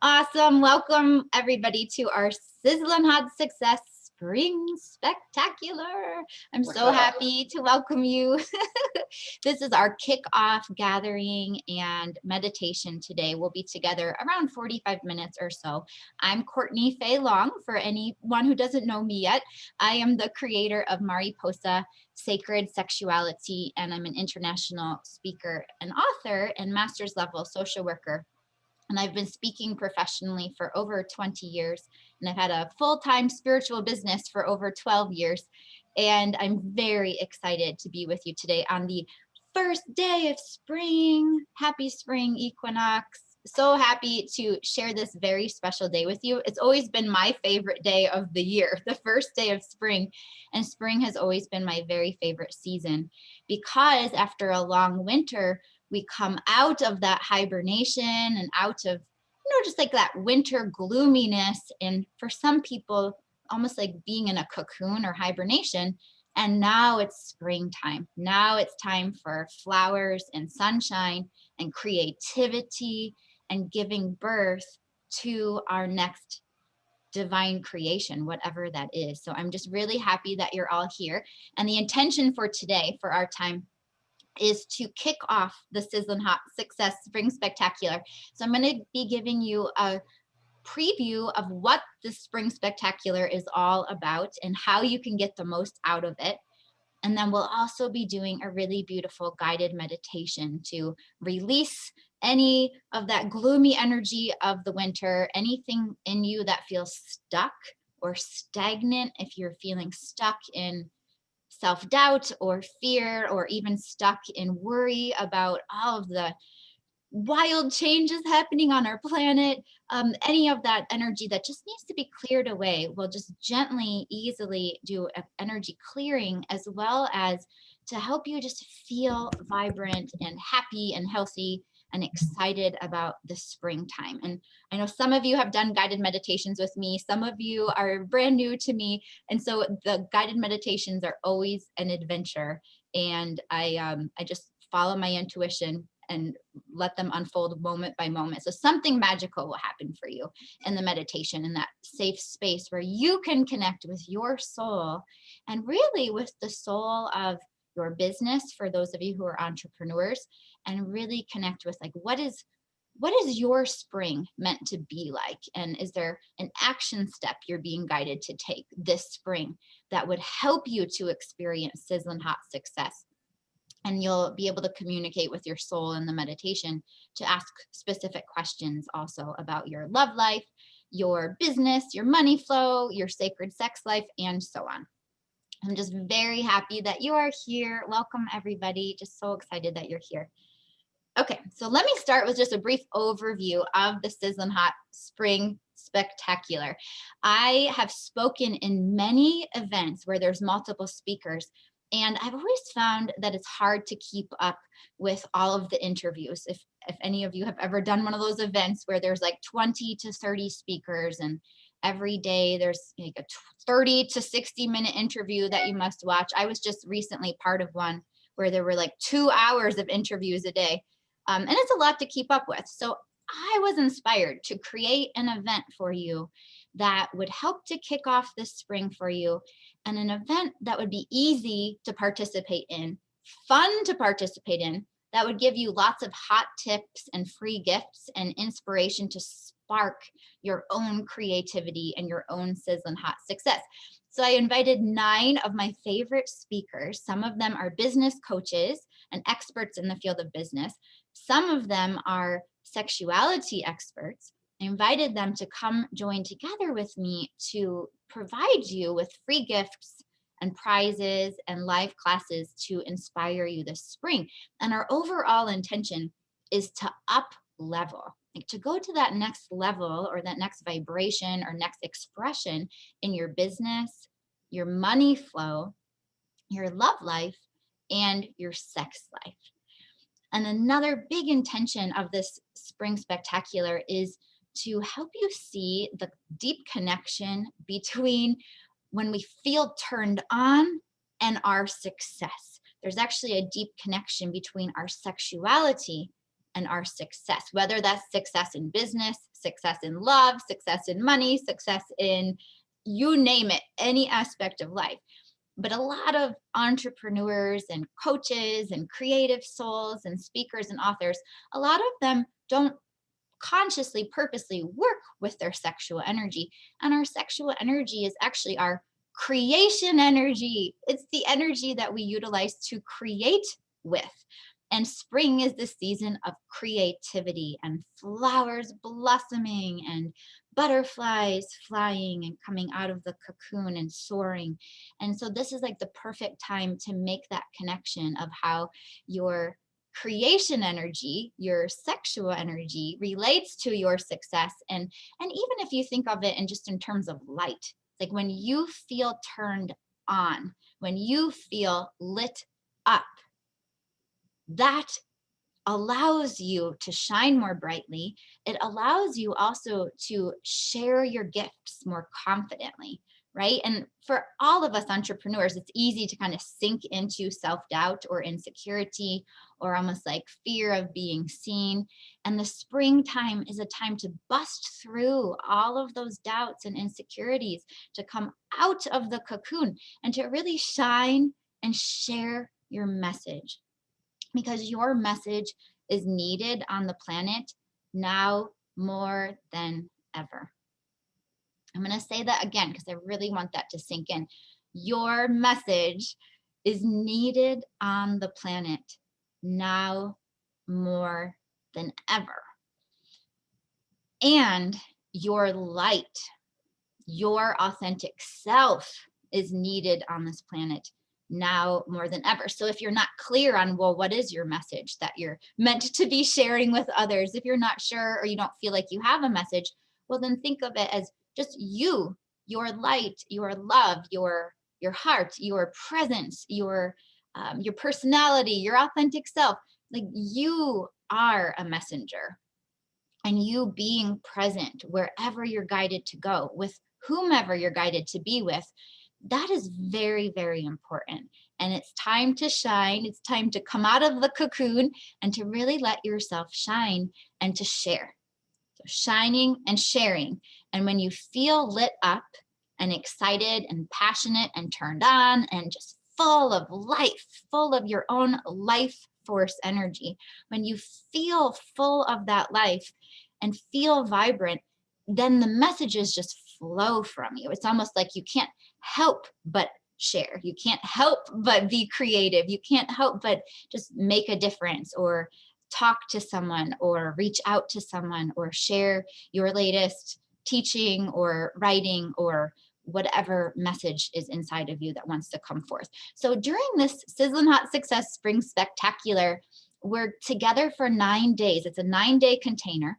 Awesome. Welcome everybody to our Sizzlin Hot Success Spring Spectacular. I'm so happy to welcome you. This is our kickoff gathering and meditation today. We'll be together around 45 minutes or so. I'm Courtney Fay Long. For anyone who doesn't know me yet, I am the creator of Mariposa Sacred Sexuality, and I'm an international speaker and author and master's level social worker. And I've been speaking professionally for over 20 years, and I've had a full-time spiritual business for over 12 years. And I'm very excited to be with you today on the first day of spring. Happy spring equinox. So happy to share this very special day with you. It's always been my favorite day of the year, the first day of spring. And spring has always been my very favorite season because after a long winter, we come out of that hibernation and out of, just like that winter gloominess. And for some people, almost like being in a cocoon or hibernation. And now it's springtime. Now it's time for flowers and sunshine and creativity and giving birth to our next divine creation, whatever that is. So I'm just really happy that you're all here. And the intention for today, for our time, is to kick off the Sizzlin Hot Success Spring Spectacular. So I'm going to be giving you a preview of what the Spring Spectacular is all about and how you can get the most out of it. And then we'll also be doing a really beautiful guided meditation to release any of that gloomy energy of the winter, anything in you that feels stuck or stagnant. If you're feeling stuck in self-doubt or fear, or even stuck in worry about all of the wild changes happening on our planet, any of that energy that just needs to be cleared away, we'll just gently, easily do an energy clearing, as well as to help you just feel vibrant and happy and healthy and excited about the springtime. And I know some of you have done guided meditations with me. Some of you are brand new to me. And so the guided meditations are always an adventure. And I just follow my intuition and let them unfold moment by moment. So something magical will happen for you in the meditation, in that safe space where you can connect with your soul and really with the soul of your business, for those of you who are entrepreneurs, and really connect with, like, what is your spring meant to be like? And is there an action step you're being guided to take this spring that would help you to experience sizzling hot success? And you'll be able to communicate with your soul in the meditation to ask specific questions also about your love life, your business, your money flow, your sacred sex life, and so on. I'm just very happy that you are here. Welcome, everybody. Just so excited that you're here. Okay, so let me start with just a brief overview of the Sizzlin Hot Spring Spectacular. I have spoken in many events where there's multiple speakers, and I've always found that it's hard to keep up with all of the interviews. If any of you have ever done one of those events where there's like 20 to 30 speakers, and every day there's like a 30 to 60-minute interview that you must watch. I was just recently part of one where there were like 2 hours of interviews a day. And it's a lot to keep up with. So I was inspired to create an event for you that would help to kick off this spring for you, and an event that would be easy to participate in, fun to participate in, that would give you lots of hot tips and free gifts and inspiration to spark your own creativity and your own sizzling hot success. So I invited 9 of my favorite speakers. Some of them are business coaches and experts in the field of business. Some of them are sexuality experts. I invited them to come join together with me to provide you with free gifts and prizes and live classes to inspire you this spring. And our overall intention is to up level, like to go to that next level or that next vibration or next expression in your business, your money flow, your love life, and your sex life. And another big intention of this Spring Spectacular is to help you see the deep connection between when we feel turned on and our success. There's actually a deep connection between our sexuality and our success, whether that's success in business, success in love, success in money, success in, you name it, any aspect of life. But a lot of entrepreneurs and coaches and creative souls and speakers and authors, a lot of them don't consciously, purposely work with their sexual energy. And our sexual energy is actually our creation energy. It's the energy that we utilize to create with. And spring is the season of creativity and flowers blossoming and butterflies flying and coming out of the cocoon and soaring. And so this is like the perfect time to make that connection of how your creation energy, your sexual energy relates to your success. And even if you think of it in just in terms of light, like when you feel turned on, when you feel lit up, that allows you to shine more brightly. It allows you also to share your gifts more confidently, right? And for all of us entrepreneurs, it's easy to kind of sink into self-doubt or insecurity or almost like fear of being seen. And the springtime is a time to bust through all of those doubts and insecurities, to come out of the cocoon and to really shine and share your message. Because your message is needed on the planet now more than ever. I'm going to say that again because I really want that to sink in. Your message is needed on the planet now more than ever. And your light, your authentic self is needed on this planet now more than ever. So if you're not clear on, well, what is your message that you're meant to be sharing with others? If you're not sure or you don't feel like you have a message, well, then think of it as just you, your light, your love, your heart, your presence, your personality, your authentic self. Like you are a messenger, and you being present wherever you're guided to go with whomever you're guided to be with. That is very, very important. And it's time to shine. It's time to come out of the cocoon and to really let yourself shine and to share. So shining and sharing. And when you feel lit up and excited and passionate and turned on and just full of life, full of your own life force energy, when you feel full of that life and feel vibrant, then the messages just flow from you. It's almost like you can't help but share. You can't help but be creative. You can't help but just make a difference or talk to someone or reach out to someone or share your latest teaching or writing or whatever message is inside of you that wants to come forth. So during this Sizzlin' Hot Success Spring Spectacular, we're together for 9 days. It's a 9-day container.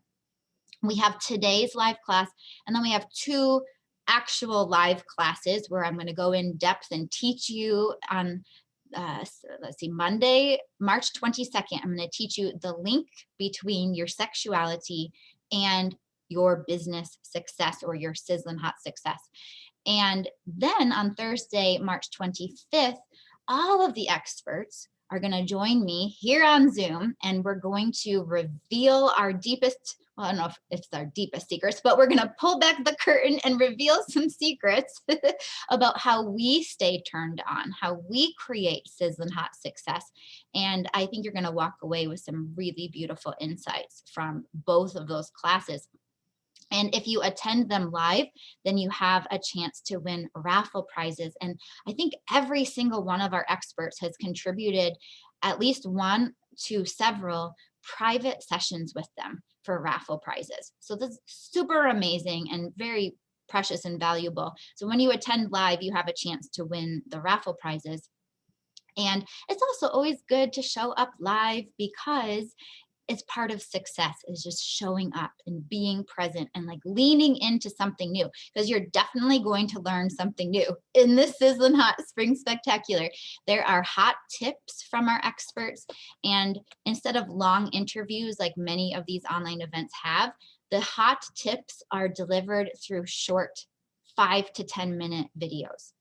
We have today's live class, and then we have 2 actual live classes where I'm going to go in depth and teach you on, let's see, Monday, March 22nd. I'm going to teach you the link between your sexuality and your business success or your sizzling hot success. And then on Thursday, March 25th, all of the experts are going to join me here on Zoom, and we're going to reveal our deepest, well, I don't know if it's our deepest secrets, but we're going to pull back the curtain and reveal some secrets about how we stay turned on, how we create sizzling hot success. And I think you're going to walk away with some really beautiful insights from both of those classes. And if you attend them live, then you have a chance to win raffle prizes. And I think every single one of our experts has contributed at least 1 to several private sessions with them for raffle prizes. So this is super amazing and very precious and valuable. So when you attend live, you have a chance to win the raffle prizes. And it's also always good to show up live because it's part of success, is just showing up and being present and like leaning into something new, because you're definitely going to learn something new in this Sizzlin' Hot Spring Spectacular. There are hot tips from our experts, and instead of long interviews like many of these online events have, the hot tips are delivered through short 5 to 10 minute videos.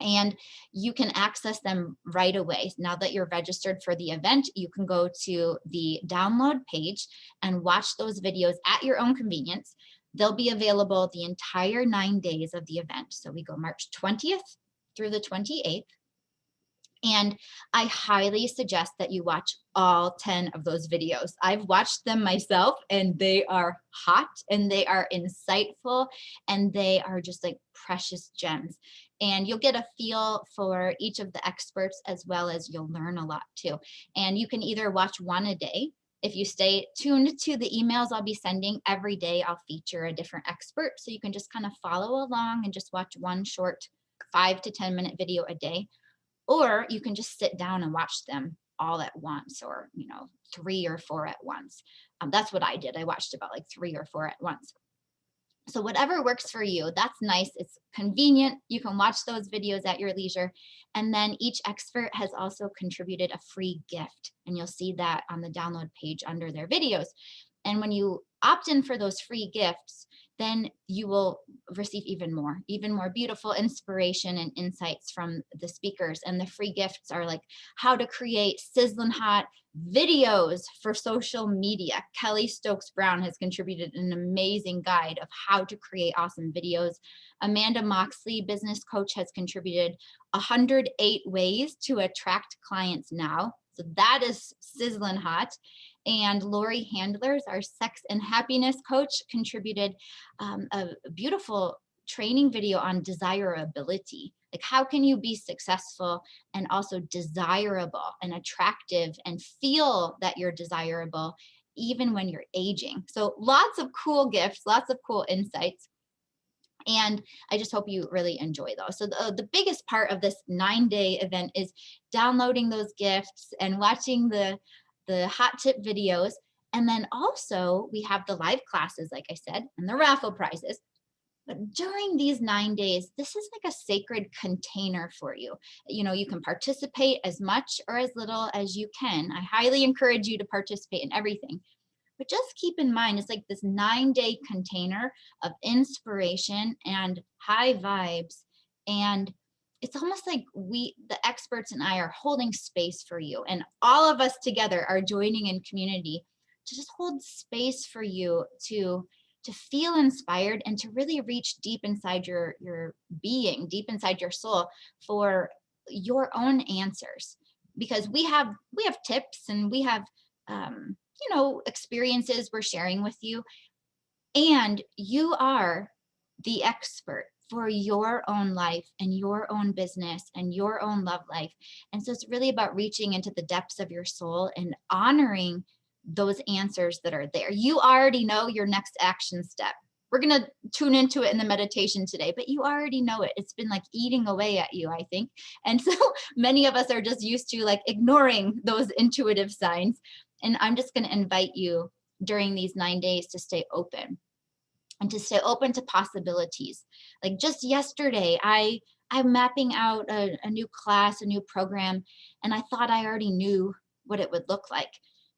and you can access them right away. Now that you're registered for the event, you can go to the download page and watch those videos at your own convenience. They'll be available the entire 9 days of the event. So we go March 20th through the 28th. And I highly suggest that you watch all 10 of those videos. I've watched them myself, and they are hot, and they are insightful, and they are just like precious gems. And you'll get a feel for each of the experts, as well as you'll learn a lot too. And you can either watch one a day. If you stay tuned to the emails I'll be sending every day, I'll feature a different expert. So you can just kind of follow along and just watch one short 5 to 10 minute video a day. Or you can just sit down and watch them all at once, or 3 or 4 at once. That's what I did. I watched about like 3 or 4 at once. So whatever works for you, that's nice. It's convenient. You can watch those videos at your leisure. And then each expert has also contributed a free gift. And you'll see that on the download page under their videos. And when you opt in for those free gifts, then you will receive even more beautiful inspiration and insights from the speakers. And the free gifts are like how to create sizzling hot videos for social media. Kelly Stokes Brown has contributed an amazing guide of how to create awesome videos. Amanda Moxley, business coach, has contributed 108 ways to attract clients now. So that is sizzling hot. And Lori Handlers, our sex and happiness coach, contributed a beautiful training video on desirability. Like, how can you be successful and also desirable and attractive and feel that you're desirable even when you're aging? So lots of cool gifts, lots of cool insights. And I just hope you really enjoy those. So the biggest part of this 9-day event is downloading those gifts and watching the hot tip videos. And then also we have the live classes, like I said, and the raffle prizes. But during these 9 days, this is like a sacred container for you. You can participate as much or as little as you can. I highly encourage you to participate in everything. But just keep in mind, it's like this 9-day container of inspiration and high vibes. And it's almost like the experts and I are holding space for you. And all of us together are joining in community to just hold space for you to feel inspired and to really reach deep inside your being, deep inside your soul for your own answers. Because we have tips and we have experiences we're sharing with you, and you are the expert for your own life and your own business and your own love life. And so it's really about reaching into the depths of your soul and honoring those answers that are there. You already know your next action step. We're going to tune into it in the meditation today, but you already know it. It's been like eating away at you, I think. And so many of us are just used to like ignoring those intuitive signs. And I'm just going to invite you during these 9 days to stay open and to stay open to possibilities. Like just yesterday, I'm mapping out a new class, a new program, and I thought I already knew what it would look like.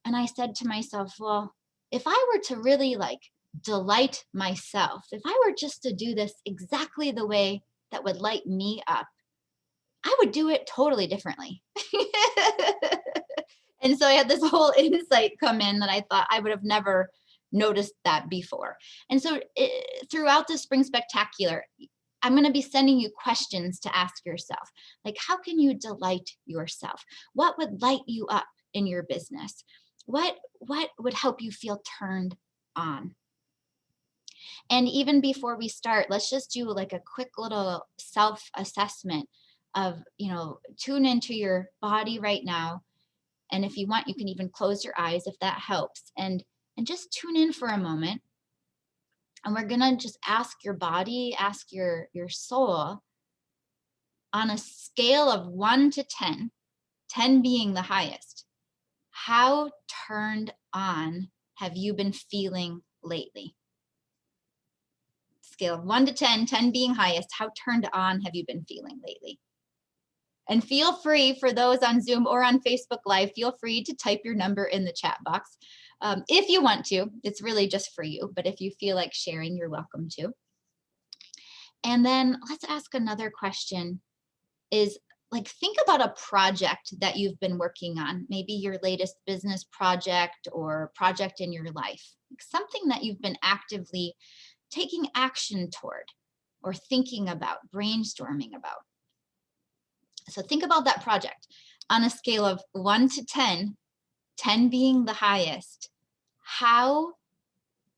And I said to myself, well, if I were to really like delight myself, if I were just to do this exactly the way that would light me up, I would do it totally differently. And so I had this whole insight come in that I thought I would have never noticed that before. And so throughout the Spring Spectacular, I'm going to be sending you questions to ask yourself, like, how can you delight yourself? What would light you up in your business? What would help you feel turned on? And even before we start, let's just do like a quick little self-assessment of, tune into your body right now. And if you want, you can even close your eyes if that helps. And just tune in for a moment. And we're going to just ask your body, ask your soul, on a scale of 1 to 10, 10 being the highest, how turned on have you been feeling lately? Scale of 1 to 10, 10 being highest, how turned on have you been feeling lately? And feel free, for those on Zoom or on Facebook Live, feel free to type your number in the chat box. If you want to, it's really just for you. But if you feel like sharing, you're welcome to. And then let's ask another question. is like, think about a project that you've been working on, maybe your latest business project or project in your life, like something that you've been actively taking action toward or thinking about, brainstorming about. So think about that project on a scale of 1 to 10, 10 being the highest. How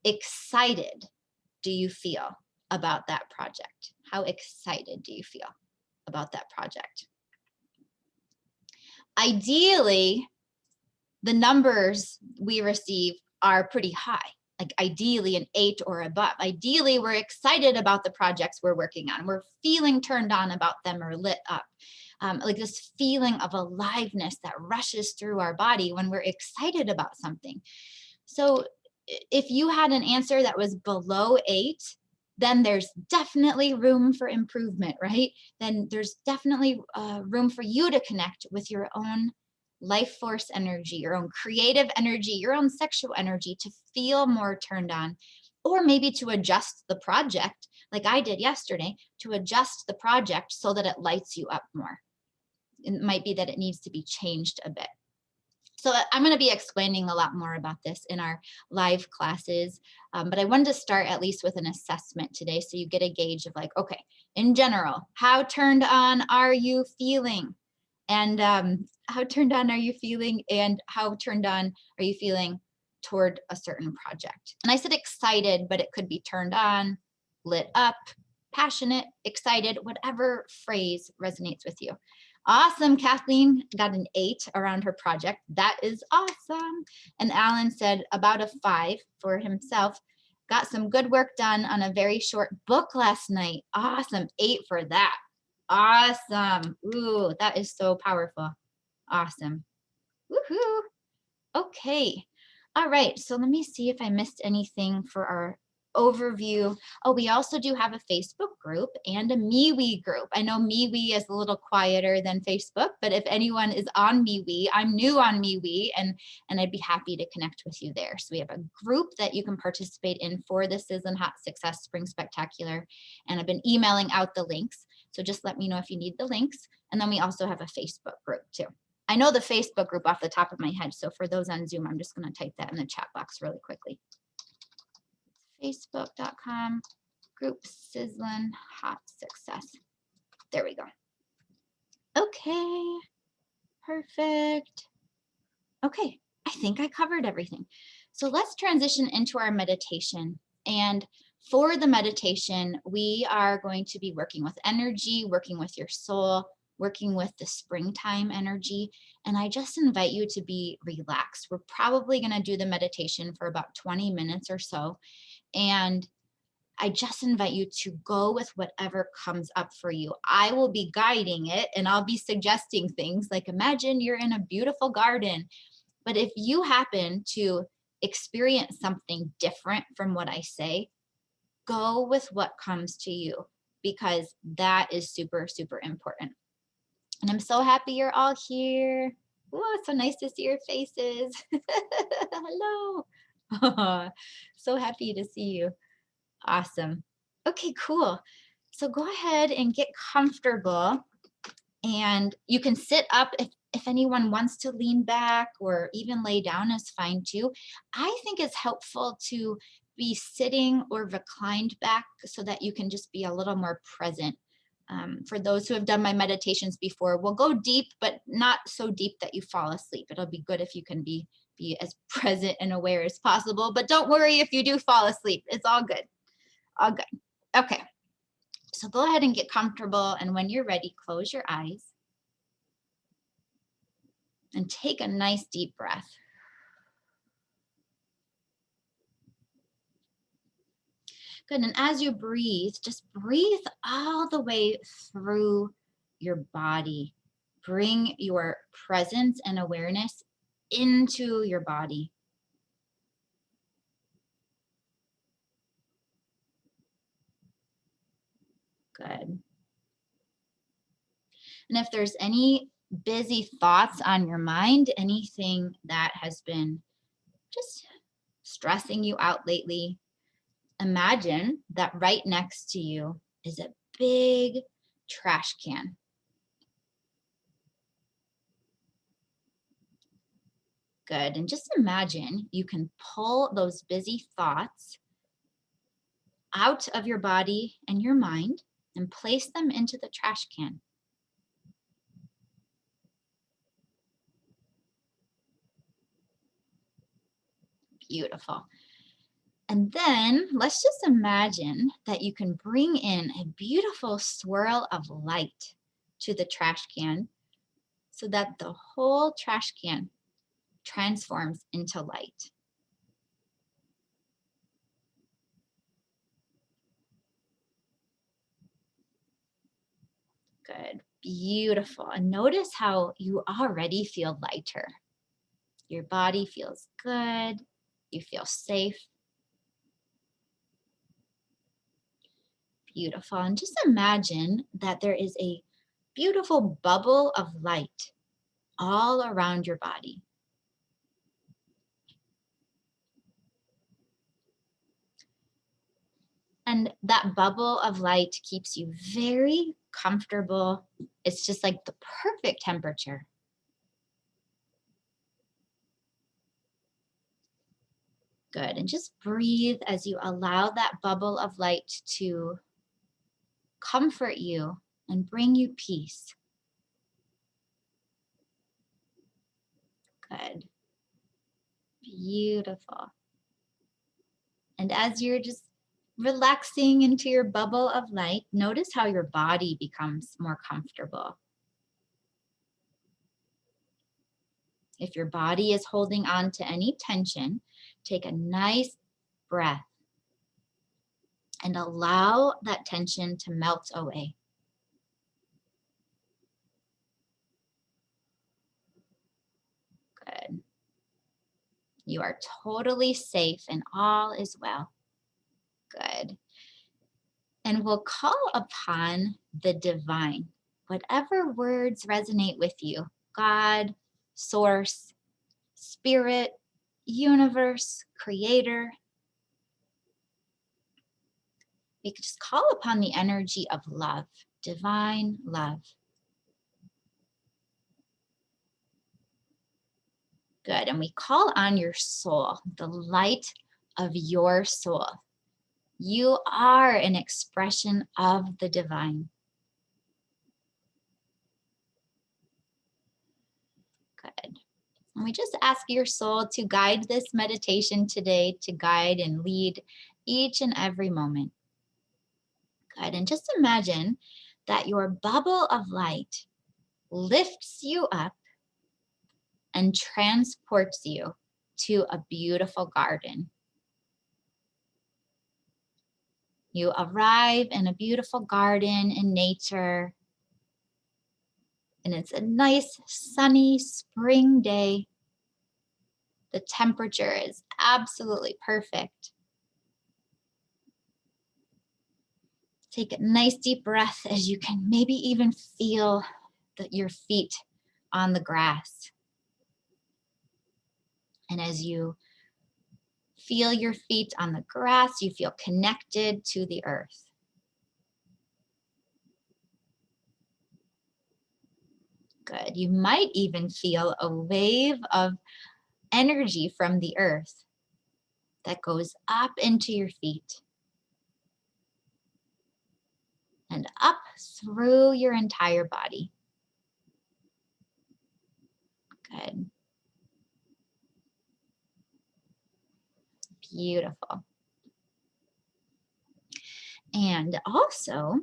excited do you feel about that project? How excited do you feel about that project? Ideally, the numbers we receive are pretty high, like ideally an 8 or above. Ideally, we're excited about the projects we're working on. We're feeling turned on about them or lit up. Like this feeling of aliveness that rushes through our body when we're excited about something. So if you had an answer that was below 8, then there's definitely room for improvement, right? Then there's definitely room for you to connect with your own life force energy, your own creative energy, your own sexual energy to feel more turned on, or maybe to adjust the project like I did yesterday, to adjust the project so that it lights you up more. It might be that it needs to be changed a bit. So I'm going to be explaining a lot more about this in our live classes, but I wanted to start at least with an assessment today so you get a gauge of like, okay, in general, how turned on are you feeling? And how turned on are you feeling? And how turned on are you feeling toward a certain project? And I said excited, but it could be turned on, lit up, passionate, excited, whatever phrase resonates with you. Awesome. Kathleen got an 8 around her project. That is awesome. And Alan said about a 5 for himself. Got some good work done on a very short book last night. Awesome. 8 for that. Awesome. Ooh, that is so powerful. Awesome. Woohoo. Okay. All right. So let me see if I missed anything for our overview. Oh, we also do have a Facebook group and a MeWe group. I know MeWe is a little quieter than Facebook, but if anyone is on MeWe, I'm new on MeWe and I'd be happy to connect with you there. So we have a group that you can participate in for the Sizzlin Hot Success Spring Spectacular. And I've been emailing out the links. So just let me know if you need the links. And then we also have a Facebook group too. I know the Facebook group off the top of my head. So for those on Zoom, I'm just going to type that in the chat box really quickly. Facebook.com group Sizzlin Hot Success. There we go. Okay, perfect. Okay, I think I covered everything. So let's transition into our meditation. And for the meditation, we are going to be working with energy, working with your soul, working with the springtime energy. And I just invite you to be relaxed. We're probably going to do the meditation for about 20 minutes or so. And I just invite you to go with whatever comes up for you. I will be guiding it and I'll be suggesting things like imagine you're in a beautiful garden. But if you happen to experience something different from what I say, go with what comes to you because that is super, super important. And I'm so happy you're all here. Oh, it's so nice to see your faces. Hello. So happy to see you. Awesome. Okay, cool. So go ahead and get comfortable and you can sit up if anyone wants to lean back or even lay down is fine too. I think it's helpful to be sitting or reclined back so that you can just be a little more present. For those who have done my meditations before, we'll go deep, but not so deep that you fall asleep. It'll be good if you can be as present and aware as possible, but don't worry if you do fall asleep. It's all good. All good. Okay. So go ahead and get comfortable. And when you're ready, close your eyes and take a nice deep breath. Good. And as you breathe, just breathe all the way through your body. Bring your presence and awareness into your body. Good. And if there's any busy thoughts on your mind, anything that has been just stressing you out lately, imagine that right next to you is a big trash can. Good. And just imagine you can pull those busy thoughts out of your body and your mind and place them into the trash can. Beautiful. And then let's just imagine that you can bring in a beautiful swirl of light to the trash can so that the whole trash can transforms into light. Good. Beautiful. And notice how you already feel lighter. Your body feels good. You feel safe. Beautiful. And just imagine that there is a beautiful bubble of light all around your body. And that bubble of light keeps you very comfortable. It's just like the perfect temperature. Good. And just breathe as you allow that bubble of light to comfort you and bring you peace. Good. Beautiful. And as you're just relaxing into your bubble of light, notice how your body becomes more comfortable. If your body is holding on to any tension, take a nice breath and allow that tension to melt away. Good. You are totally safe and all is well. Good. And we'll call upon the divine, whatever words resonate with you. God, source, spirit, universe, creator. We could just call upon the energy of love, divine love. Good. And we call on your soul, the light of your soul. You are an expression of the divine. Good. And we just ask your soul to guide this meditation today, to guide and lead each and every moment. Good. And just imagine that your bubble of light lifts you up and transports you to a beautiful garden. You arrive in a beautiful garden in nature, and it's a nice sunny spring day. The temperature is absolutely perfect. Take a nice deep breath as you can maybe even feel your feet on the grass. And as you feel your feet on the grass, you feel connected to the earth. Good. You might even feel a wave of energy from the earth that goes up into your feet and up through your entire body. Good. Beautiful. And also,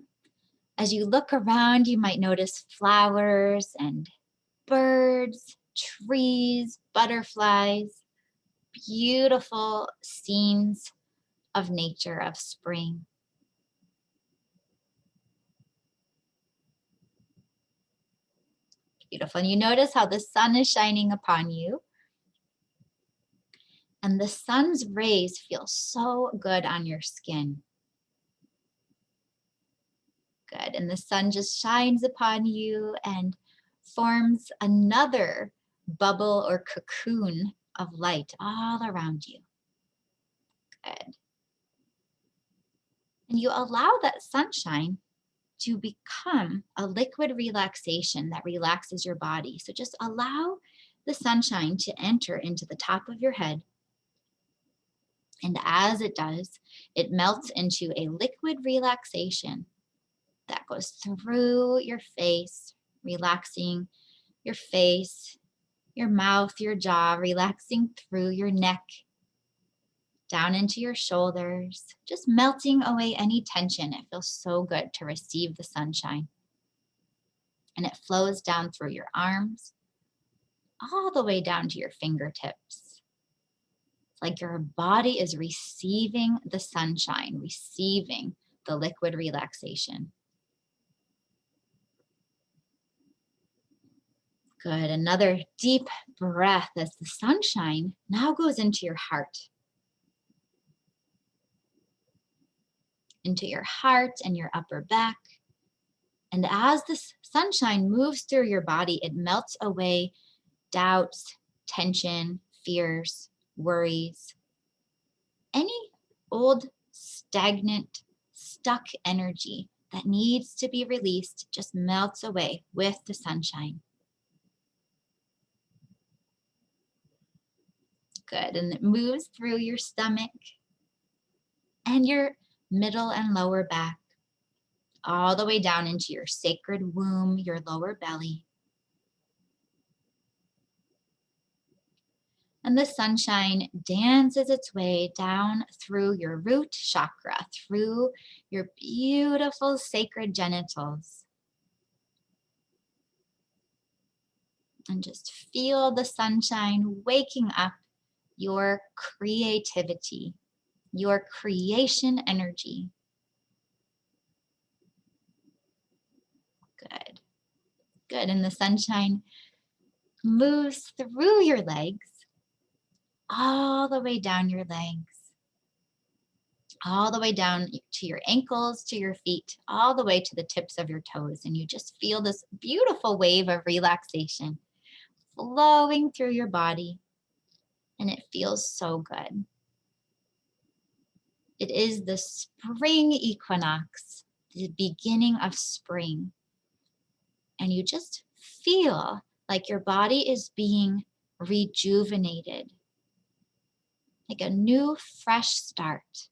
as you look around, you might notice flowers and birds, trees, butterflies, beautiful scenes of nature, of spring. Beautiful. And you notice how the sun is shining upon you. And the sun's rays feel so good on your skin. Good. And the sun just shines upon you and forms another bubble or cocoon of light all around you. Good. And you allow that sunshine to become a liquid relaxation that relaxes your body. So just allow the sunshine to enter into the top of your head. And as it does, it melts into a liquid relaxation that goes through your face, relaxing your face, your mouth, your jaw, relaxing through your neck, down into your shoulders, just melting away any tension. It feels so good to receive the sunshine. And it flows down through your arms, all the way down to your fingertips. It's like your body is receiving the sunshine, receiving the liquid relaxation. Good. Another deep breath as the sunshine now goes into your heart. Into your heart and your upper back. And as the sunshine moves through your body, it melts away doubts, tension, fears, worries, any old, stagnant, stuck energy that needs to be released just melts away with the sunshine. Good. And it moves through your stomach and your middle and lower back, all the way down into your sacred womb, your lower belly. And the sunshine dances its way down through your root chakra, through your beautiful sacred genitals. And just feel the sunshine waking up your creativity, your creation energy. Good. Good. And the sunshine moves through your legs, all the way down your legs, all the way down to your ankles, to your feet, all the way to the tips of your toes. And you just feel this beautiful wave of relaxation flowing through your body. And it feels so good. It is the spring equinox, the beginning of spring. And you just feel like your body is being rejuvenated, like a new, fresh start.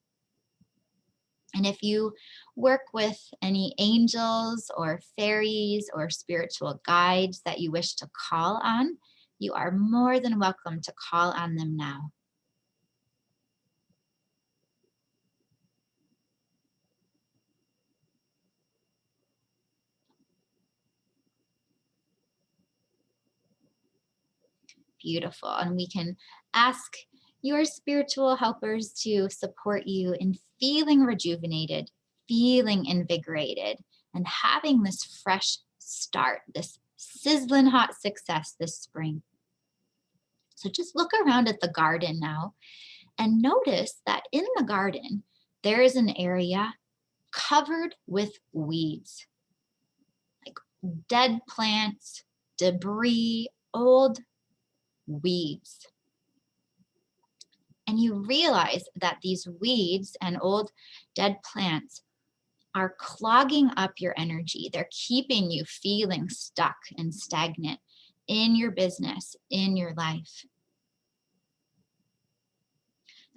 And if you work with any angels or fairies or spiritual guides that you wish to call on, you are more than welcome to call on them now. Beautiful. And we can ask your spiritual helpers to support you in feeling rejuvenated, feeling invigorated, and having this fresh start, this sizzling hot success this spring. So just look around at the garden now and notice that in the garden, there is an area covered with weeds, like dead plants, debris, old weeds. And you realize that these weeds and old dead plants are clogging up your energy. They're keeping you feeling stuck and stagnant in your business, in your life,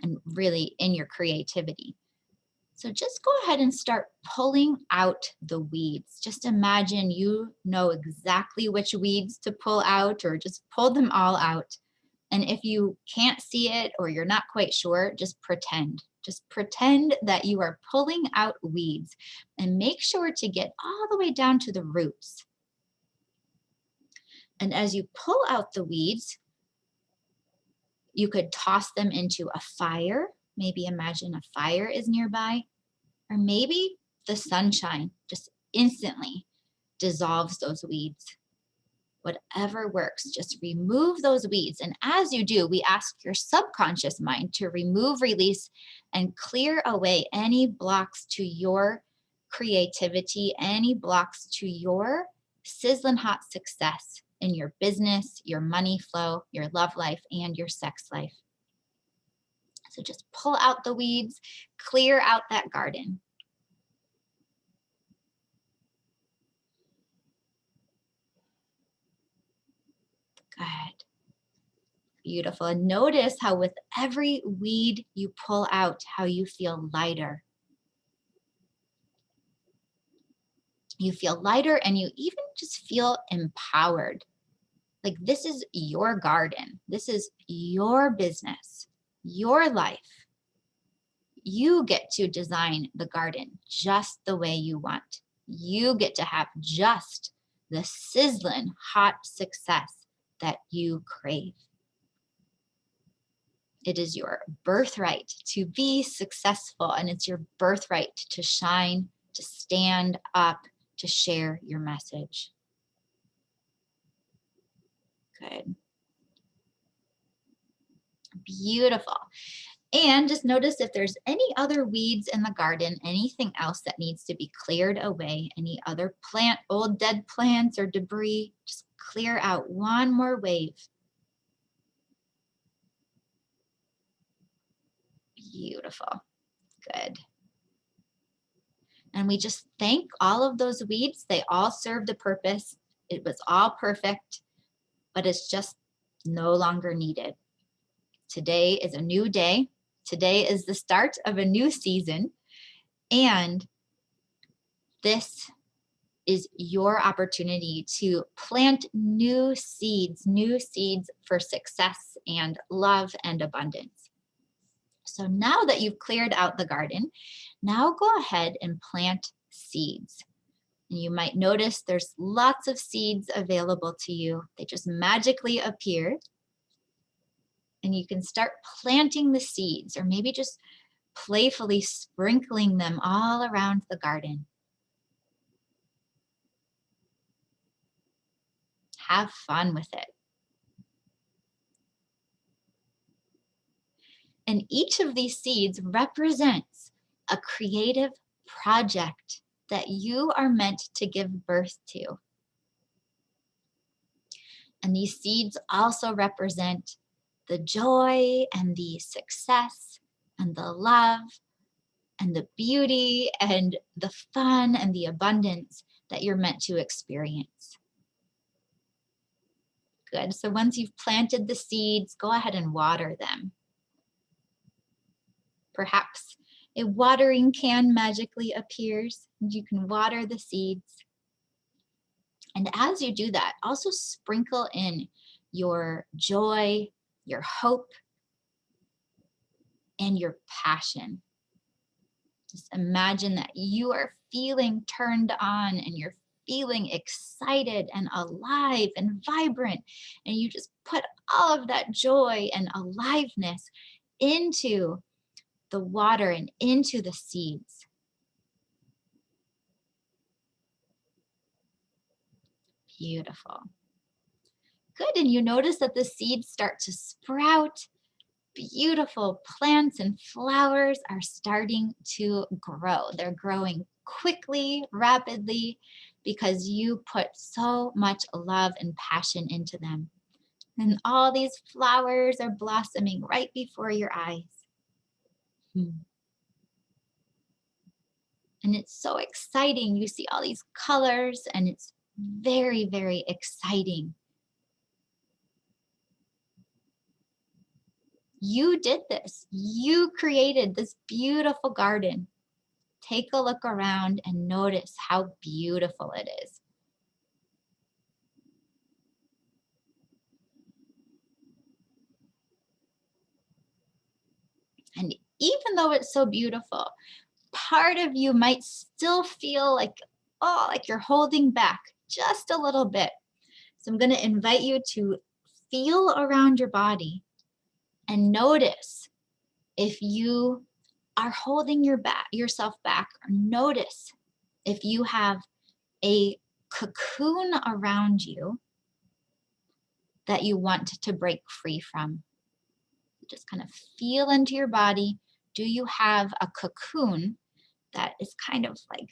and really in your creativity. So just go ahead and start pulling out the weeds. Just imagine you know exactly which weeds to pull out, or just pull them all out. And if you can't see it or you're not quite sure, just pretend. Just pretend that you are pulling out weeds, and make sure to get all the way down to the roots. And as you pull out the weeds, you could toss them into a fire. Maybe imagine a fire is nearby, or maybe the sunshine just instantly dissolves those weeds. Whatever works, just remove those weeds. And as you do, we ask your subconscious mind to remove, release, and clear away any blocks to your creativity, any blocks to your sizzling hot success in your business, your money flow, your love life, and your sex life. So just pull out the weeds, clear out that garden. Good. Beautiful. And notice how with every weed you pull out, how you feel lighter. You feel lighter and you even just feel empowered. Like this is your garden. This is your business, your life. You get to design the garden just the way you want. You get to have just the sizzling hot success that you crave. It is your birthright to be successful, and it's your birthright to shine, to stand up, to share your message. Good. Beautiful. And just notice if there's any other weeds in the garden, anything else that needs to be cleared away, any other plant, old dead plants or debris, just clear out one more wave. Beautiful. Good. And we just thank all of those weeds. They all served a purpose. It was all perfect, but it's just no longer needed. Today is a new day. Today is the start of a new season. And this is your opportunity to plant new seeds for success and love and abundance. So now that you've cleared out the garden, now go ahead and plant seeds. And you might notice there's lots of seeds available to you. They just magically appear. And you can start planting the seeds, or maybe just playfully sprinkling them all around the garden. Have fun with it. And each of these seeds represents a creative project that you are meant to give birth to. And these seeds also represent the joy and the success and the love and the beauty and the fun and the abundance that you're meant to experience. Good. So once you've planted the seeds, go ahead and water them. Perhaps a watering can magically appears and you can water the seeds. And as you do that, also sprinkle in your joy, your hope, and your passion. Just imagine that you are feeling turned on and you're feeling excited and alive and vibrant. And you just put all of that joy and aliveness into the water and into the seeds. Beautiful. Good. And you notice that the seeds start to sprout. Beautiful plants and flowers are starting to grow. They're growing quickly, rapidly, because you put so much love and passion into them. And all these flowers are blossoming right before your eyes. And it's so exciting. You see all these colors and it's very, very exciting. You did this. You created this beautiful garden. Take a look around and notice how beautiful it is. And even though it's so beautiful, part of you might still feel like, oh, like you're holding back just a little bit. So I'm going to invite you to feel around your body and notice if you are holding yourself back, or notice if you have a cocoon around you that you want to break free from. Just kind of feel into your body. Do you have a cocoon that is kind of like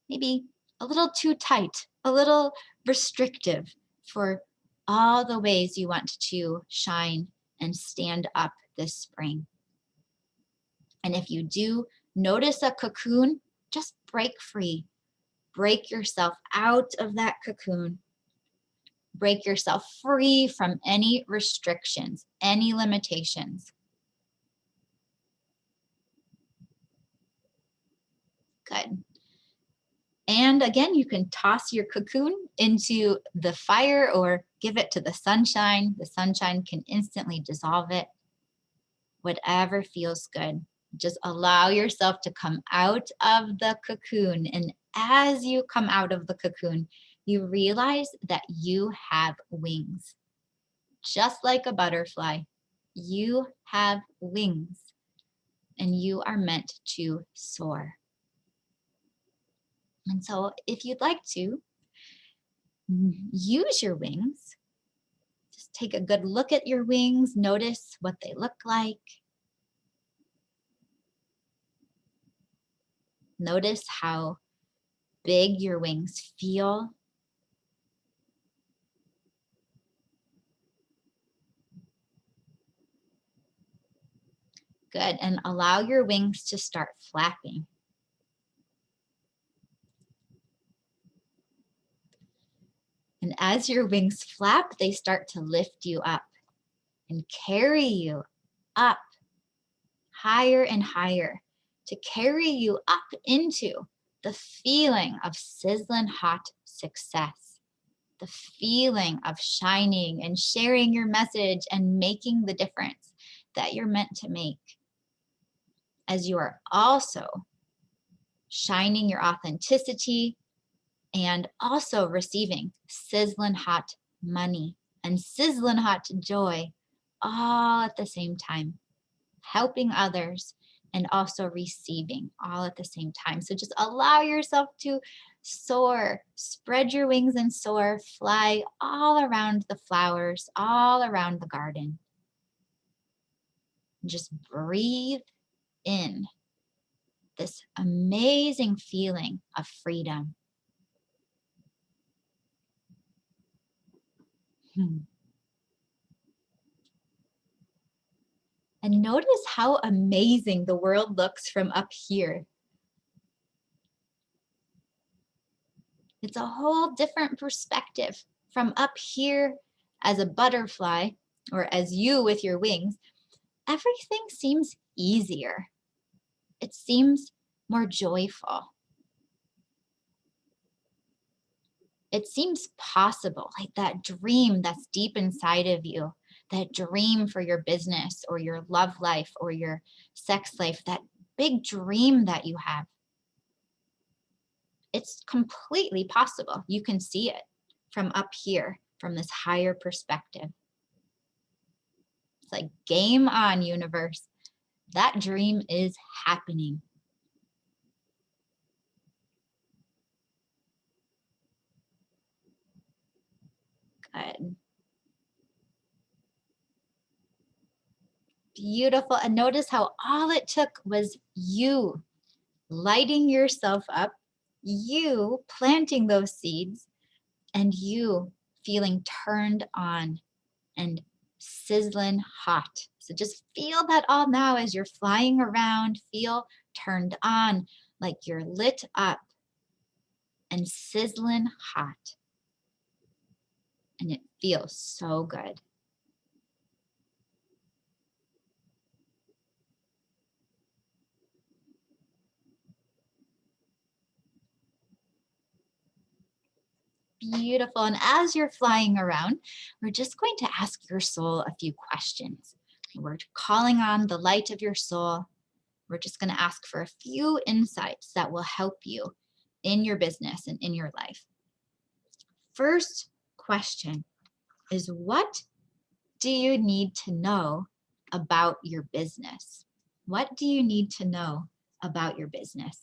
maybe a little too tight, a little restrictive for all the ways you want to shine and stand up this spring? And if you do notice a cocoon, just break free. Break yourself out of that cocoon Break yourself free from any restrictions, any limitations. Good. And again, you can toss your cocoon into the fire or give it to the sunshine. The sunshine can instantly dissolve it. Whatever feels good. Just allow yourself to come out of the cocoon. And as you come out of the cocoon, you realize that you have wings. Just like a butterfly, you have wings and you are meant to soar. And so if you'd like to, use your wings. Just take a good look at your wings. Notice what they look like. Notice how big your wings feel. Good. And allow your wings to start flapping. And as your wings flap, they start to lift you up and carry you up higher and higher, to carry you up into the feeling of sizzling hot success, the feeling of shining and sharing your message and making the difference that you're meant to make, as you are also shining your authenticity and also receiving sizzling hot money and sizzling hot joy all at the same time, helping others and also receiving all at the same time. So just allow yourself to soar, spread your wings and soar, fly all around the flowers, all around the garden. Just breathe in this amazing feeling of freedom. And notice how amazing the world looks from up here. It's a whole different perspective from up here as a butterfly or as you with your wings. Everything seems easier. It seems more joyful. It seems possible, like that dream that's deep inside of you, that dream for your business or your love life or your sex life, that big dream that you have. It's completely possible. You can see it from up here, from this higher perspective. It's like game on, universe. That dream is happening. Good. Beautiful. And notice how all it took was you lighting yourself up, you planting those seeds, and you feeling turned on and sizzling hot. So just feel that all now as you're flying around, feel turned on, like you're lit up and sizzling hot. And it feels so good. Beautiful. And as you're flying around, we're just going to ask your soul a few questions. We're calling on the light of your soul. We're just going to ask for a few insights that will help you in your business and in your life. First question is, what do you need to know about your business? What do you need to know about your business?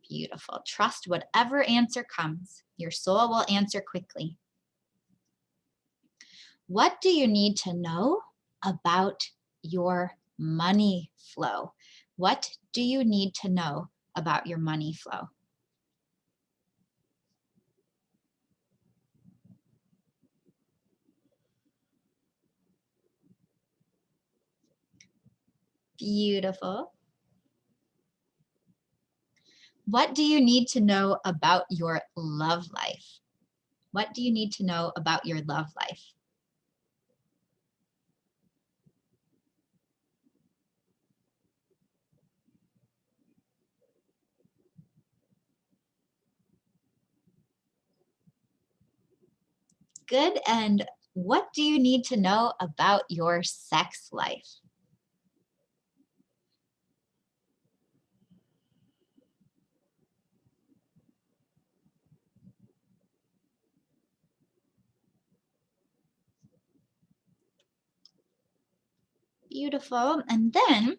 Beautiful. Trust whatever answer comes. Your soul will answer quickly. What do you need to know about your money flow? What do you need to know about your money flow? Beautiful. What do you need to know about your love life? What do you need to know about your love life? Good. And what do you need to know about your sex life? Beautiful. And then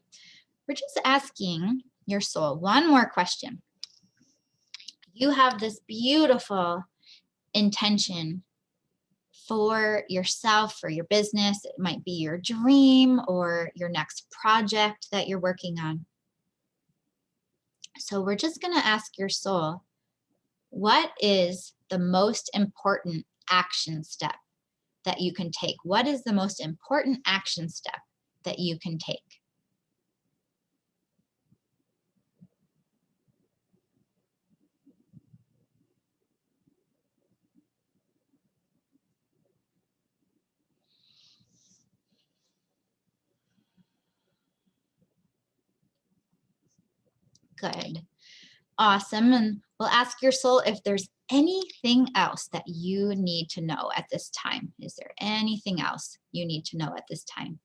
we're just asking your soul one more question. You have this beautiful intention for yourself, for your business. It might be your dream or your next project that you're working on. So we're just going to ask your soul, what is the most important action step that you can take? What is the most important action step that you can take? Good. Awesome. And we'll ask your soul if there's anything else that you need to know at this time. Is there anything else you need to know at this time?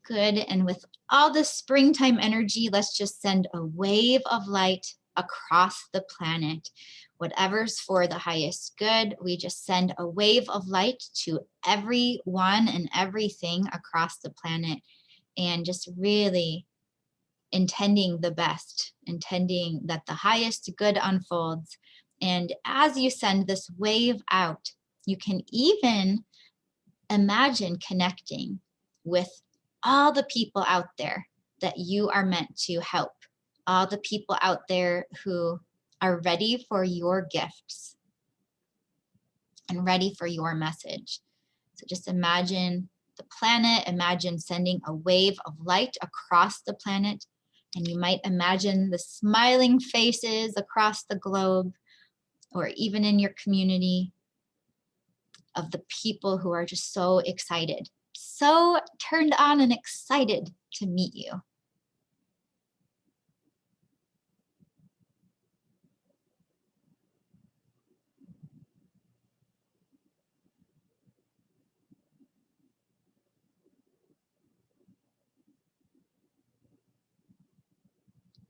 Good. And with all the springtime energy, let's just send a wave of light across the planet. Whatever's for the highest good, we just send a wave of light to everyone and everything across the planet, and just really intending the best, intending that the highest good unfolds. And as you send this wave out, you can even imagine connecting with all the people out there that you are meant to help, all the people out there who are ready for your gifts and ready for your message. So just imagine the planet, imagine sending a wave of light across the planet, and you might imagine the smiling faces across the globe or even in your community of the people who are just so excited, so turned on and excited to meet you.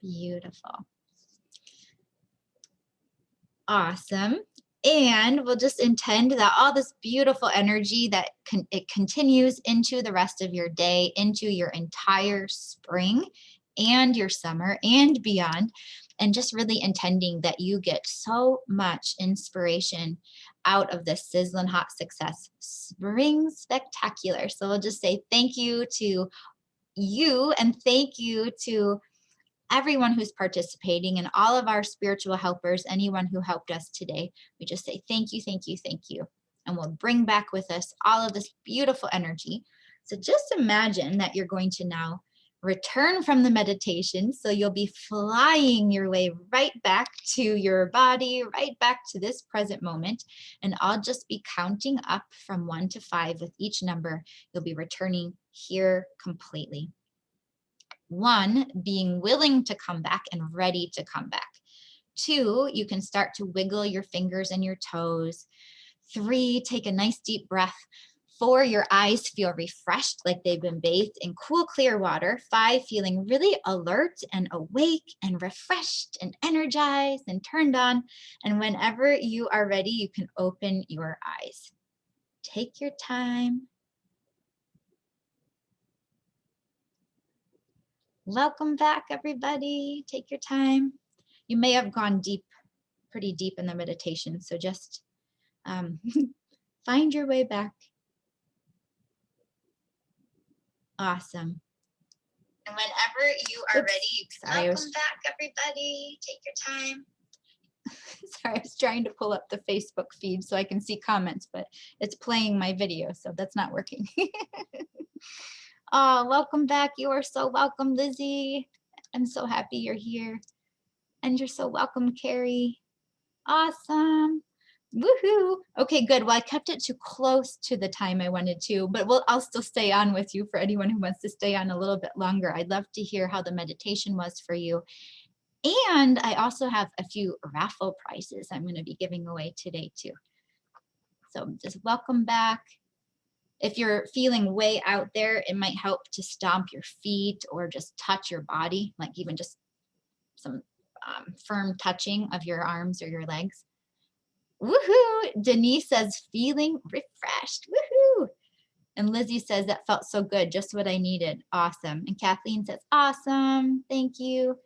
Beautiful. Awesome. And we'll just intend that all this beautiful energy that it continues into the rest of your day, into your entire spring and your summer and beyond. And just really intending that you get so much inspiration out of this Sizzlin' Hot Success Spring Spectacular. So we'll just say thank you to you and thank you to everyone who's participating and all of our spiritual helpers, anyone who helped us today. We just say thank you, thank you, thank you. And we'll bring back with us all of this beautiful energy. So just imagine that you're going to now return from the meditation. So you'll be flying your way right back to your body, right back to this present moment. And I'll just be counting up from 1 to 5 with each number. You'll be returning here completely. 1, being willing to come back and ready to come back. 2, you can start to wiggle your fingers and your toes. 3, take a nice deep breath. 4, your eyes feel refreshed, like they've been bathed in cool, clear water. 5, feeling really alert and awake and refreshed and energized and turned on. And whenever you are ready, you can open your eyes. Take your time. Welcome back, everybody. Take your time. You may have gone deep, pretty deep in the meditation, so just find your way back. Awesome. And whenever you are ready, welcome back, everybody. Take your time. Sorry, I was trying to pull up the Facebook feed so I can see comments, but it's playing my video, so that's not working. Oh, welcome back. You are so welcome, Lizzie. I'm so happy you're here. And you're so welcome, Carrie. Awesome. Woohoo. Okay, good. Well, I kept it too close to the time I wanted to, but I'll still stay on with you for anyone who wants to stay on a little bit longer. I'd love to hear how the meditation was for you. And I also have a few raffle prizes I'm going to be giving away today too. So just welcome back. If you're feeling way out there, it might help to stomp your feet or just touch your body, like even just some firm touching of your arms or your legs. Woohoo! Denise says, feeling refreshed. Woohoo! And Lizzie says, that felt so good, just what I needed. Awesome. And Kathleen says, awesome. Thank you.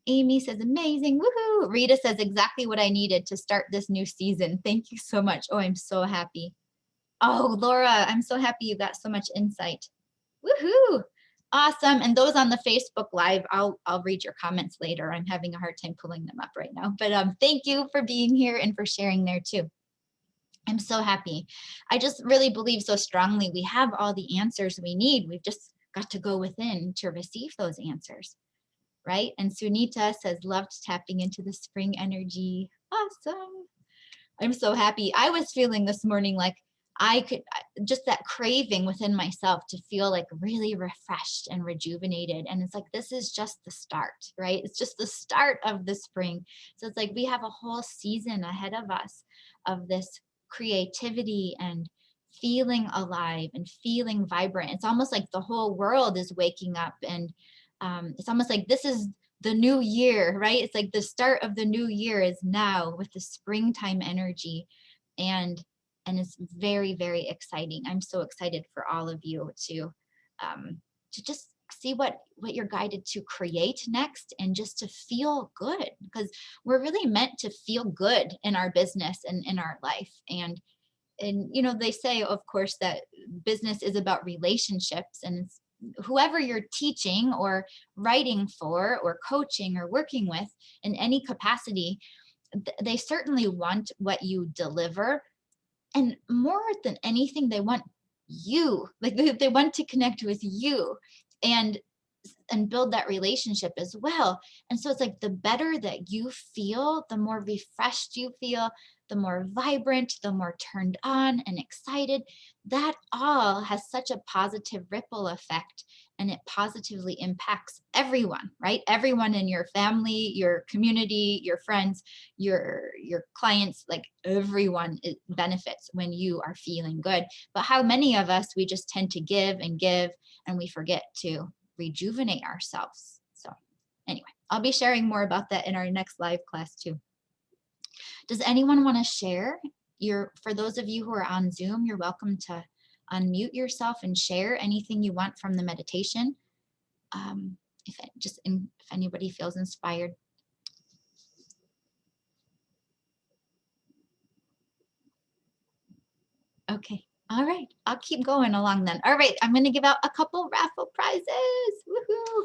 Amy says, amazing. Woohoo! Rita says, exactly what I needed to start this new season. Thank you so much. Oh, I'm so happy. Oh, Laura, I'm so happy you got so much insight. Woohoo! Awesome. And those on the Facebook Live, I'll read your comments later. I'm having a hard time pulling them up right now. But thank you for being here and for sharing there too. I'm so happy. I just really believe so strongly we have all the answers we need. We've just got to go within to receive those answers, right? And Sunita says, loved tapping into the spring energy. Awesome. I'm so happy. I was feeling this morning like I could, just that craving within myself to feel like really refreshed and rejuvenated. And it's like, this is just the start, right? It's just the start of the spring. So it's like we have a whole season ahead of us of this creativity and feeling alive and feeling vibrant. It's almost like the whole world is waking up, and it's almost like this is the new year, right? It's like the start of the new year is now with the springtime energy, and it's very, very exciting. I'm so excited for all of you to just see what you're guided to create next, and just to feel good, because we're really meant to feel good in our business and in our life. And you know, they say, of course, that business is about relationships, and it's whoever you're teaching or writing for or coaching or working with in any capacity, they certainly want what you deliver. And more than anything, they want you, like they want to connect with you and build that relationship as well. And so it's like the better that you feel, the more refreshed you feel, the more vibrant, the more turned on and excited. That all has such a positive ripple effect, and it positively impacts everyone, right? Everyone in your family, your community, your friends, your clients, like everyone benefits when you are feeling good. But how many of us, we just tend to give and give, and we forget to rejuvenate ourselves. So anyway, I'll be sharing more about that in our next live class too. Does anyone want to share? For those of you who are on Zoom, you're welcome to unmute yourself and share anything you want from the meditation. If anybody feels inspired. Okay. All right. I'll keep going along then. All right. I'm going to give out a couple raffle prizes. Woohoo.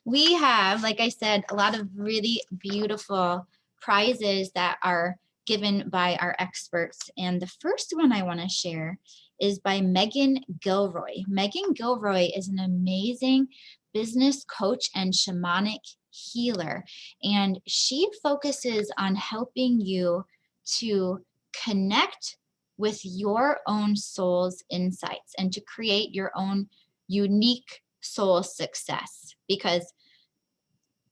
We have, like I said, a lot of really beautiful prizes that are given by our experts. And the first one I want to share is by Megan Gilroy. Megan Gilroy is an amazing business coach and shamanic healer. And she focuses on helping you to connect with your own soul's insights and to create your own unique soul success. Because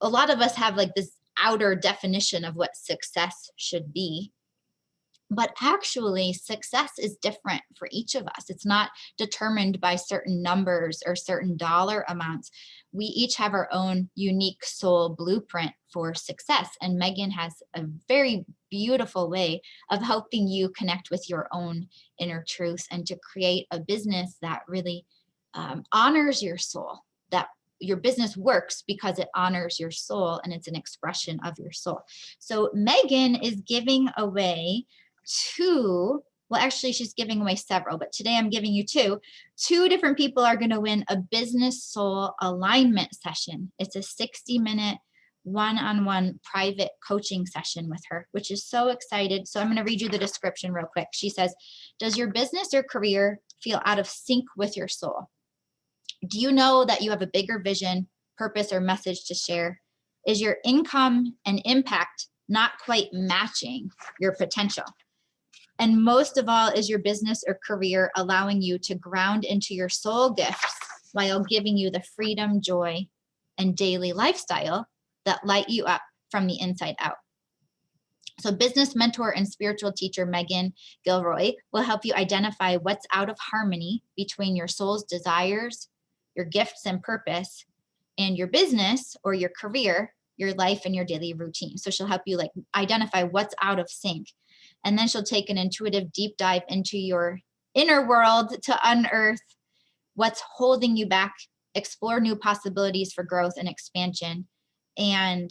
a lot of us have like this outer definition of what success should be, but actually success is different for each of us. It's not determined by certain numbers or certain dollar amounts. We each have our own unique soul blueprint for success. And Megan has a very beautiful way of helping you connect with your own inner truth and to create a business that really honors your soul, that your business works because it honors your soul and it's an expression of your soul. So Megan is giving away well, actually she's giving away several, but today I'm giving you two. Two different people are going to win a business soul alignment session. It's a 60-minute one-on-one private coaching session with her, which is so excited. So I'm going to read you the description real quick. She says, does your business or career feel out of sync with your soul? Do you know that you have a bigger vision, purpose, or message to share? Is your income and impact not quite matching your potential? And most of all, is your business or career allowing you to ground into your soul gifts while giving you the freedom, joy, and daily lifestyle that light you up from the inside out? So business mentor and spiritual teacher Megan Gilroy will help you identify what's out of harmony between your soul's desires, your gifts and purpose, and your business or your career, your life, and your daily routine. So she'll help you like identify what's out of sync. And then she'll take an intuitive deep dive into your inner world to unearth what's holding you back, explore new possibilities for growth and expansion, and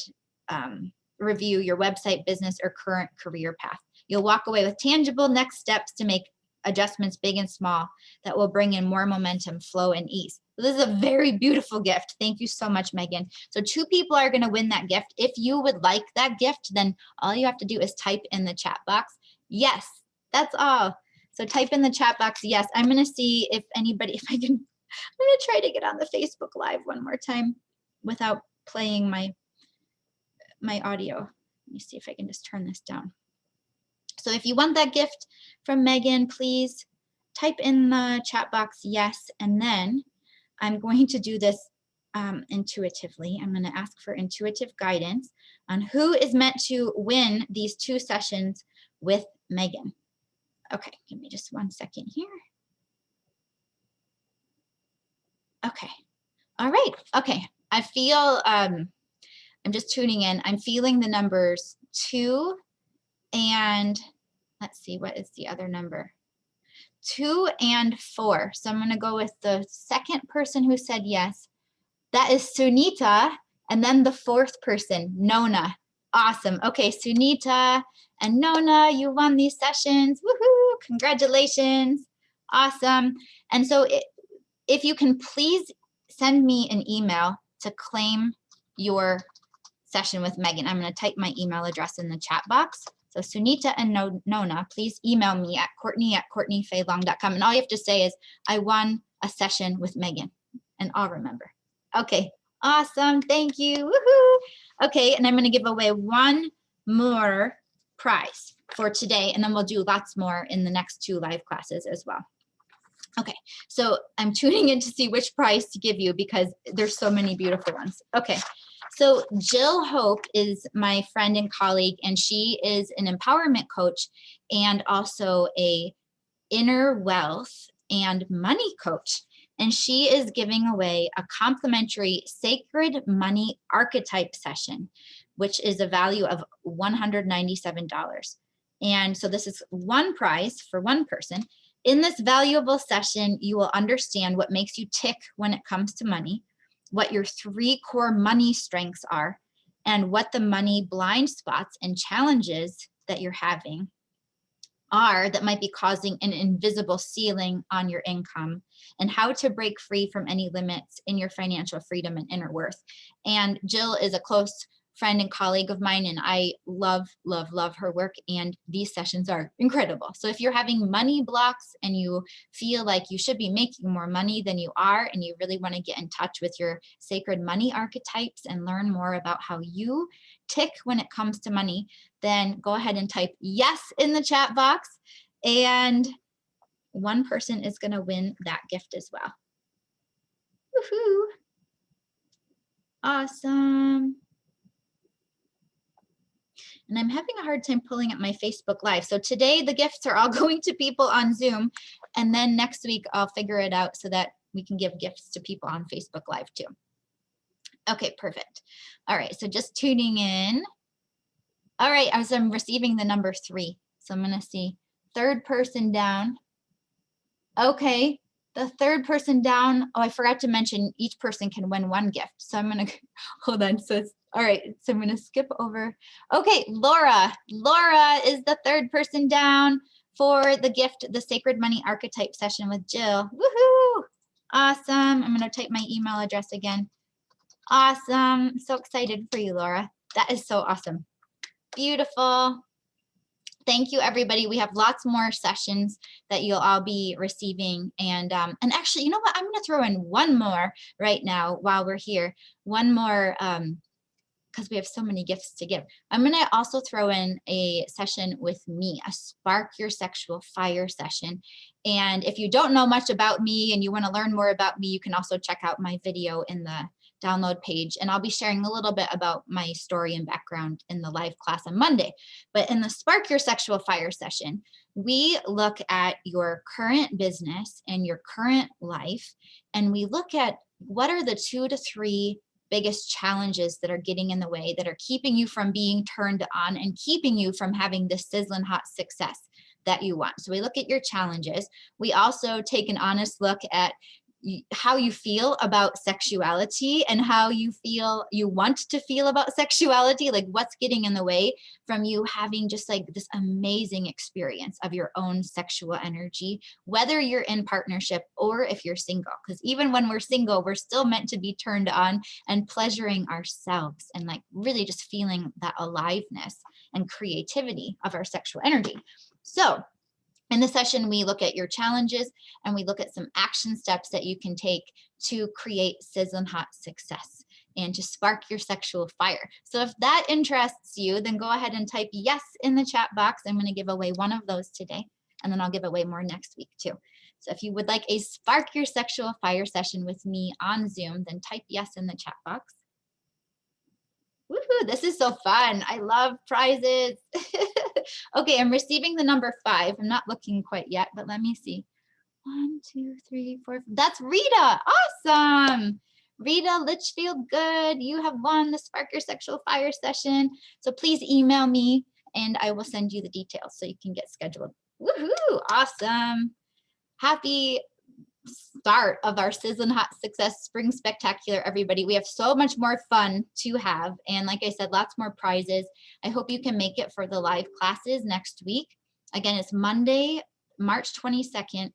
review your website, business, or current career path. You'll walk away with tangible next steps to make adjustments big and small that will bring in more momentum, flow, and ease. So this is a very beautiful gift. Thank you so much, Megan. So two people are going to win that gift. If you would like that gift, then all you have to do is type in the chat box, yes, that's all. So type in the chat box, yes. I'm going to see if anybody, I'm going to try to get on the Facebook Live one more time without playing my audio. Let me see if I can just turn this down. So if you want that gift from Megan, please type in the chat box, yes, and then I'm going to do this intuitively. I'm going to ask for intuitive guidance on who is meant to win these two sessions with Megan. Okay, give me just 1 second here. Okay, all right, okay. I feel, I'm just tuning in. I'm feeling the numbers 2 and let's see, what is the other number? 2 and 4. So I'm going to go with the second person who said yes. That is Sunita. And then the fourth person, Nona. Awesome. Okay, Sunita and Nona, you won these sessions. Woohoo! Congratulations. Awesome. And so if you can please send me an email to claim your session with Megan. I'm going to type my email address in the chat box. So Sunita and Nona, please email me at Courtney@CourtneyFayeLong.com. And all you have to say is, I won a session with Megan, and I'll remember. Okay, awesome. Thank you. Woohoo! Okay, and I'm going to give away one more prize for today, and then we'll do lots more in the next 2 live classes as well. Okay, so I'm tuning in to see which prize to give you because there's so many beautiful ones. Okay, so Jill Hope is my friend and colleague, and she is an empowerment coach and also a inner wealth and money coach. And she is giving away a complimentary sacred money archetype session, which is a value of $197. And so this is one prize for one person. In this valuable session, you will understand what makes you tick when it comes to money, what your 3 core money strengths are, and what the money blind spots and challenges that you're having are that might be causing an invisible ceiling on your income, and how to break free from any limits in your financial freedom and inner worth. And Jill is a close friend and colleague of mine, and I love, love, love her work, and these sessions are incredible. So if you're having money blocks and you feel like you should be making more money than you are, and you really want to get in touch with your sacred money archetypes and learn more about how you tick when it comes to money, then go ahead and type yes in the chat box, and one person is going to win that gift as well. Woohoo! Awesome. And I'm having a hard time pulling up my Facebook Live. So today the gifts are all going to people on Zoom, and then next week I'll figure it out so that we can give gifts to people on Facebook Live too. Okay, perfect. All right, so just tuning in. All right, I'm receiving the number 3. So I'm gonna see third person down. Okay, the third person down. Oh, I forgot to mention each person can win 1 gift. So I'm gonna, hold on. So it's, all right, so I'm gonna skip over. Okay, Laura. Laura is the third person down for the gift, the Sacred Money Archetype session with Jill. Woohoo! Awesome. I'm going to type my email address again. Awesome. So excited for you, Laura. That is so awesome. Beautiful. Thank you, everybody. We have lots more sessions that you'll all be receiving. And actually, you know what? I'm going to throw in one more right now while we're here. One more, because we have so many gifts to give. I'm going to also throw in a session with me, a Spark Your Sexual Fire session. And if you don't know much about me and you want to learn more about me, you can also check out my video in the download page, and I'll be sharing a little bit about my story and background in the live class on Monday. But in the Spark Your Sexual Fire session, we look at your current business and your current life, and we look at what are the 2 to 3 biggest challenges that are getting in the way, that are keeping you from being turned on and keeping you from having the sizzling hot success that you want. So we look at your challenges. We also take an honest look at how you feel about sexuality and how you feel you want to feel about sexuality, like what's getting in the way from you having just like this amazing experience of your own sexual energy, whether you're in partnership or if you're single. Because even when we're single, we're still meant to be turned on and pleasuring ourselves and like really just feeling that aliveness and creativity of our sexual energy. So in the session, we look at your challenges and we look at some action steps that you can take to create sizzling hot success and to spark your sexual fire. So if that interests you, then go ahead and type yes in the chat box. I'm going to give away one of those today, and then I'll give away more next week too. So if you would like a Spark Your Sexual Fire session with me on Zoom, then type yes in the chat box. Woohoo, this is so fun. I love prizes. Okay, I'm receiving the number 5. I'm not looking quite yet, but let me see. 1, 2, 3, 4. That's Rita. Awesome. Rita Litchfield, good. You have won the Spark Your Sexual Fire session. So please email me and I will send you the details so you can get scheduled. Woohoo, awesome. Happy start of our Sizzlin Hot Success Spring Spectacular, everybody. We have so much more fun to have. And like I said, lots more prizes. I hope you can make it for the live classes next week. Again, it's Monday, March 22nd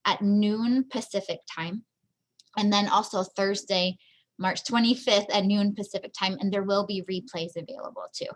at noon Pacific time. And then also Thursday, March 25th at noon Pacific time. And there will be replays available too.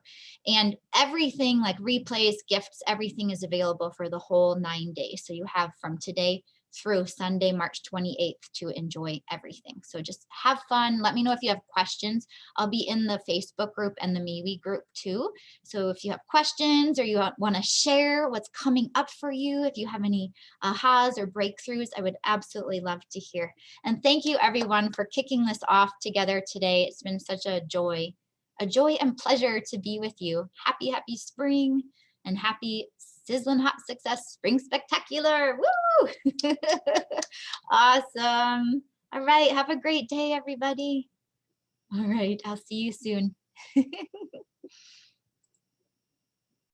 And everything like replays, gifts, everything is available for the whole 9 days. So you have from today through Sunday, March 28th to enjoy everything. So just have fun. Let me know if you have questions. I'll be in the Facebook group and the MeWe group too. So if you have questions or you want to share what's coming up for you, if you have any ahas or breakthroughs, I would absolutely love to hear. And thank you everyone for kicking this off together today. It's been such a joy and pleasure to be with you. Happy spring and happy Sizzlin Hot Success Spring Spectacular. Woo! Awesome. All right. Have a great day, everybody. All right. I'll see you soon.